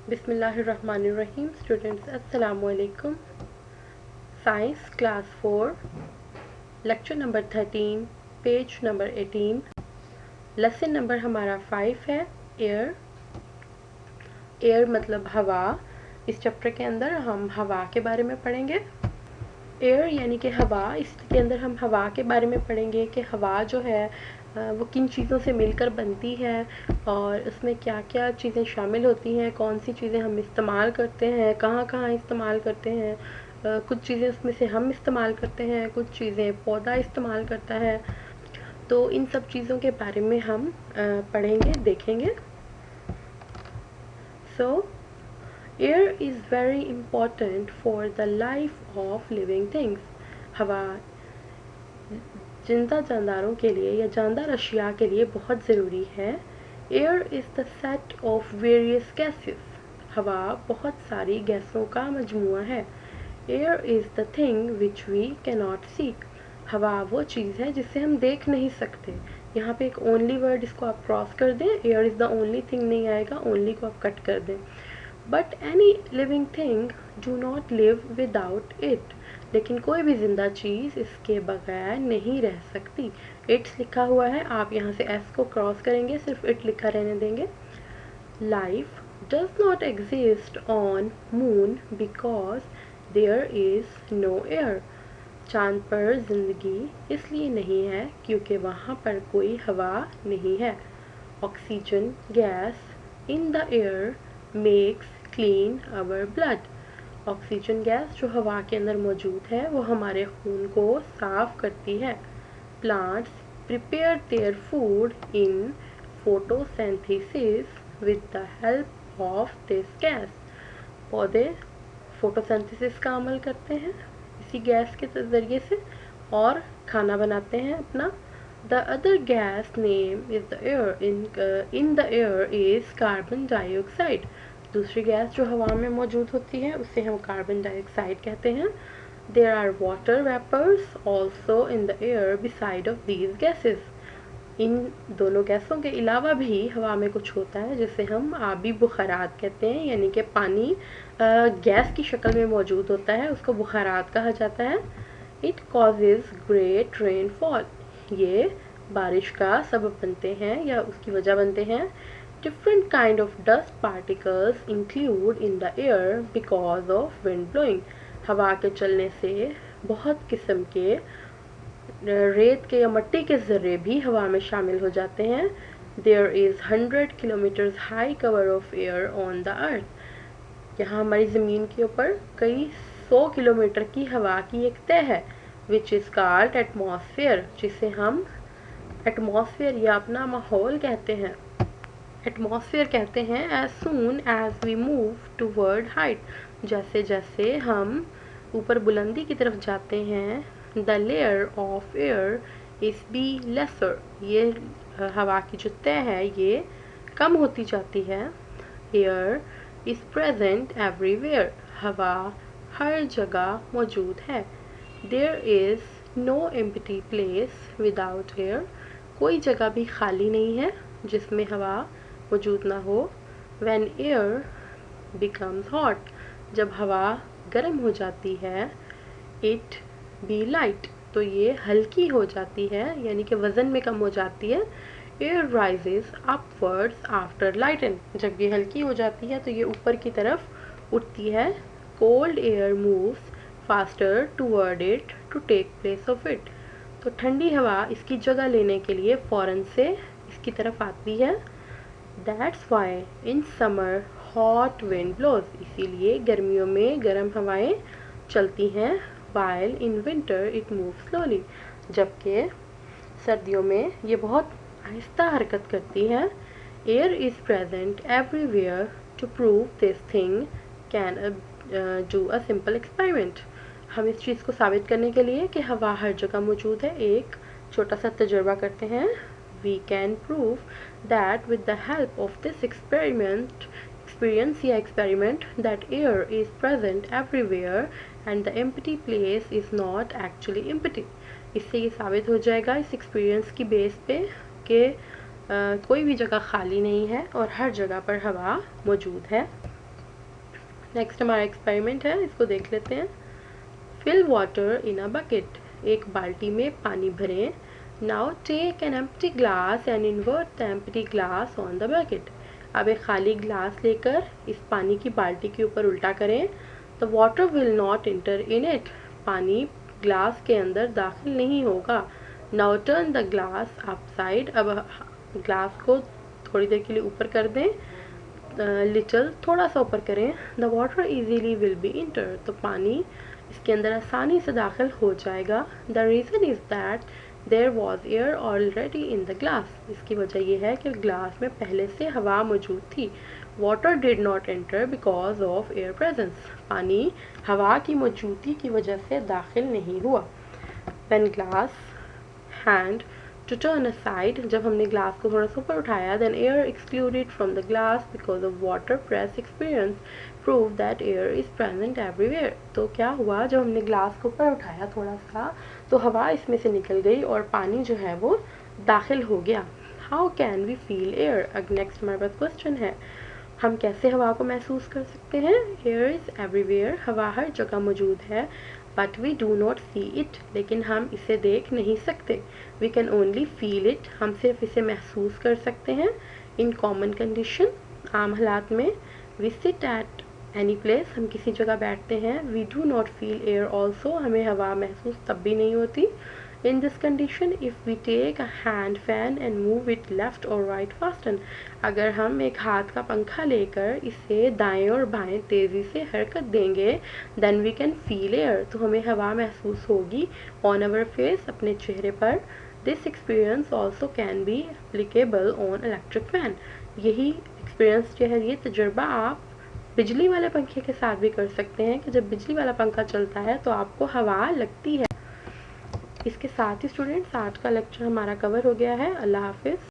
बिस्मिल्लाहिर्रहमानिर्रहीम। स्टूडेंट्स अस्सलामु अलैकुम। Science class 4, lecture number 13, page number 18, lesson number हमारा 5 है। एयर। एयर मतलब हवा। इस चैप्टर के अंदर हम हवा के बारे में पढ़ेंगे। एयर यानी कि हवा, इसके अंदर हम हवा के बारे में पढ़ेंगे कि हवा जो है वो किन चीज़ों से मिलकर बनती है और उसमें क्या क्या चीज़ें शामिल होती हैं, कौन सी चीज़ें हम इस्तेमाल करते हैं, कहाँ कहाँ इस्तेमाल करते हैं। कुछ चीज़ें उसमें से हम इस्तेमाल करते हैं, कुछ चीज़ें पौधा इस्तेमाल करता है। तो इन सब चीज़ों के बारे में हम पढ़ेंगे, देखेंगे। सो air is very important for the life of living things. हवा जिंदा जानदारों के लिए या जानदार अशिया के लिए बहुत ज़रूरी है। Air is the set of various gases. हवा बहुत सारी गैसों का मजमुआ है। Air is the thing which we cannot see. हवा वो चीज़ है जिसे हम देख नहीं सकते। यहाँ पे एक ओनली वर्ड, इसको आप क्रॉस कर दें, air is the only thing नहीं आएगा, ओनली को आप कट कर दें। But any living thing do not live without it. लेकिन कोई भी जिंदा चीज़ इसके बगैर नहीं रह सकती। इट्स लिखा हुआ है, आप यहाँ से एस को क्रॉस करेंगे, सिर्फ इट लिखा रहने देंगे। Life does not exist on moon because there is no air. चांद पर जिंदगी इसलिए नहीं है क्योंकि वहाँ पर कोई हवा नहीं है। Oxygen gas in the air makes clean our blood. Oxygen gas जो हवा के अंदर मौजूद है वो हमारे खून को साफ करती है। Plants prepare their food in photosynthesis with the help of this gas. पौधे फोटोसिंथेसिस का अमल करते हैं इसी गैस के ज़रिए से और खाना बनाते हैं अपना। The other gas name is the air. In the air is carbon dioxide. दूसरी गैस जो हवा में मौजूद होती है उसे हम कार्बन डाइऑक्साइड कहते हैं। There are water vapors also in the air beside of these gases. इन दोनों गैसों के अलावा भी हवा में कुछ होता है जिसे हम आबी बुखारात कहते हैं, यानी कि पानी गैस की शक्ल में मौजूद होता है, उसको बुखारात कहा जाता है। It causes great rainfall. ये बारिश का सबब बनते हैं या उसकी वजह बनते हैं। Different kind of dust particles include in the air because of wind blowing. हवा के चलने से बहुत किस्म के रेत के या मट्टी के ज़र्रे भी हवा में शामिल हो जाते हैं। There is 100 kilometers high cover of air on the earth. यहाँ हमारी ज़मीन के ऊपर कई 100 किलोमीटर की हवा की एक तह है, which is called atmosphere, जिसे हम एटमॉस्फेयर या अपना माहौल कहते हैं। एटमॉस्फेयर कहते हैं as soon as we move toward height. जैसे जैसे हम ऊपर बुलंदी की तरफ जाते हैं, the layer of air is be lesser. ये हवा की जो तह है ये कम होती जाती है। Air is present everywhere. हवा हर जगह मौजूद है। There is no empty place without air. कोई जगह भी खाली नहीं है जिसमें हवा मौजूद ना हो। When air becomes hot, जब हवा गर्म हो जाती है, it be light, तो ये हल्की हो जाती है, यानी कि वज़न में कम हो जाती है। Air rises upwards after lighten. जब ये हल्की हो जाती है तो ये ऊपर की तरफ उठती है। Cold air moves faster toward it to take place of it. तो ठंडी हवा इसकी जगह लेने के लिए फ़ौरन से इसकी तरफ आती है। That's why in summer hot wind blows. इसीलिए गर्मियों में गर्म हवाएं चलती हैं। While in winter it moves slowly. जबकि सर्दियों में ये बहुत आहिस्ता हरकत करती है। Air is present everywhere. To prove this thing can do a simple experiment. हम इस चीज़ को साबित करने के लिए कि हवा हर जगह मौजूद है एक छोटा सा तजुर्बा करते हैं। We can prove that with the help of this experiment that air is present everywhere and the empty place is not actually empty. इससे ये साबित हो जाएगा इस एक्सपीरियंस की बेस पे कि कोई भी जगह खाली नहीं है और हर जगह पर हवा मौजूद है। नेक्स्ट हमारा एक्सपेरिमेंट है, इसको देख लेते हैं। Fill water in a bucket, एक बाल्टी में पानी भरें। Now take an empty glass and invert the empty glass on the bucket, अब एक खाली ग्लास लेकर इस पानी की बाल्टी के ऊपर उल्टा करें। The water will not inter in it, पानी ग्लास के अंदर दाखिल नहीं होगा। Now turn the glass upside, अब ग्लास को थोड़ी देर के लिए ऊपर कर दें, लिटल थोड़ा सा ऊपर करें। The water easily will be enter, तो पानी इसके अंदर आसानी से दाखिल हो जाएगा। The reason is that there was air already in the glass, इसकी वजह यह है कि ग्लास में पहले से हवा मौजूद थी। Water did not enter because of air presence, पानी हवा की मौजूदगी की वजह से दाखिल नहीं हुआ। When glass hand to turn aside, जब हमने ग्लास को थोड़ा सा ऊपर उठाया, then air excluded from the glass because of water press experience prove that air is present everywhere, तो क्या हुआ, जब हमने ग्लास को ऊपर उठाया थोड़ा सा, तो हवा इसमें से निकल गई और पानी जो है वो दाखिल हो गया। How can we feel air, अब नेक्स्ट हमारे पास क्वेश्चन है, हम कैसे हवा को महसूस कर सकते हैं। एयर इज़ एवरीवेयर, हवा हर जगह मौजूद है। But we do not see it, लेकिन हम इसे देख नहीं सकते। We can only feel it, हम सिर्फ इसे महसूस कर सकते हैं। इन कॉमन कंडीशन, आम हालात में। We sit at any place, हम किसी जगह बैठते हैं। We do not feel air also, हमें हवा महसूस तब भी नहीं होती। In this condition, if we take a hand fan and move it left or right fasten, अगर हम एक हाथ का पंखा लेकर इसे दाएं और बाएं तेज़ी से हरकत देंगे, then we can feel air, तो हमें हवा महसूस होगी on our face, अपने चेहरे पर। This experience also can be applicable on electric fan, यही experience जो है, ये तजुर्बा आप बिजली वाले पंखे के साथ भी कर सकते हैं कि जब बिजली वाला पंखा चलता है तो आपको हवा लगती है। इसके साथ ही स्टूडेंट्स आज का लेक्चर हमारा कवर हो गया है। अल्लाह हाफिज़।